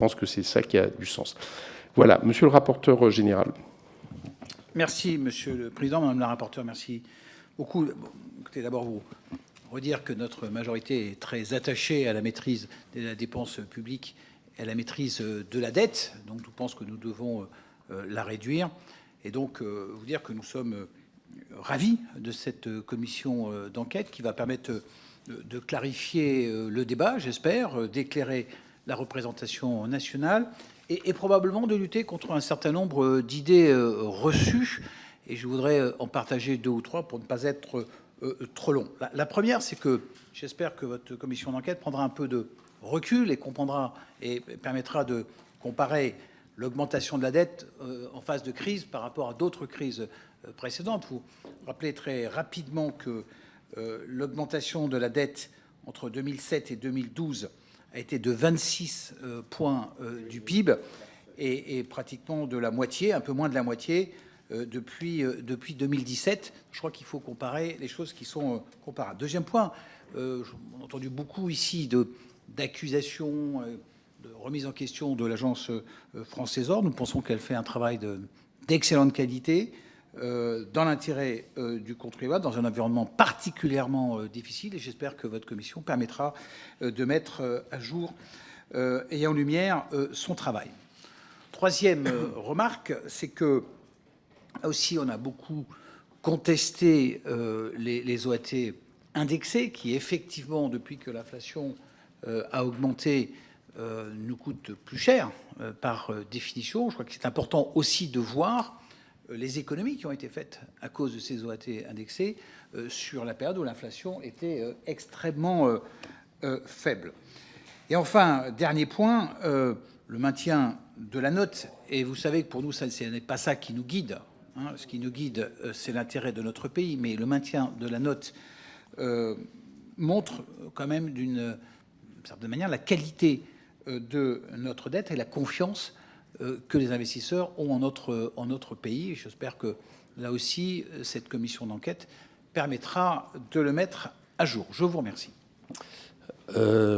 pense que c'est ça qui a du sens. Voilà, monsieur le rapporteur général. Merci, Monsieur le Président. Madame la rapporteure, merci beaucoup. Bon, écoutez, d'abord, vous redire que notre majorité est très attachée à la maîtrise de la dépense publique et à la maîtrise de la dette. Donc, je pense que nous devons la réduire. Et donc, vous dire que nous sommes ravis de cette commission d'enquête qui va permettre de clarifier le débat, j'espère, d'éclairer la représentation nationale et probablement de lutter contre un certain nombre d'idées reçues. Et je voudrais en partager 2 ou 3 pour ne pas être trop long. La première, c'est que j'espère que votre commission d'enquête prendra un peu de recul et comprendra et permettra de comparer l'augmentation de la dette en phase de crise par rapport à d'autres crises précédentes. Vous rappelez très rapidement que l'augmentation de la dette entre 2007 et 2012 a été de 26 points du PIB et pratiquement de la moitié, un peu moins de la moitié, depuis 2017. Je crois qu'il faut comparer les choses qui sont comparables. Deuxième point, on a entendu beaucoup ici d'accusations, de remise en question de l'agence France Trésor. Nous pensons qu'elle fait un travail d'excellente qualité, dans l'intérêt du contribuable, dans un environnement particulièrement difficile, et j'espère que votre commission permettra de mettre à jour et en lumière son travail. Troisième remarque, c'est que, là aussi, on a beaucoup contesté les OAT indexés, qui effectivement, depuis que l'inflation a augmenté, nous coûtent plus cher par définition. Je crois que c'est important aussi de voir les économies qui ont été faites à cause de ces OAT indexés sur la période où l'inflation était extrêmement faible. Et enfin, dernier point, le maintien de la note. Et vous savez que pour nous, ce n'est pas ça qui nous guide. Hein. Ce qui nous guide, c'est l'intérêt de notre pays. Mais le maintien de la note montre quand même d'une certaine manière la qualité de notre dette et la confiance que les investisseurs ont en notre pays. J'espère que, là aussi, cette commission d'enquête permettra de le mettre à jour. Je vous remercie.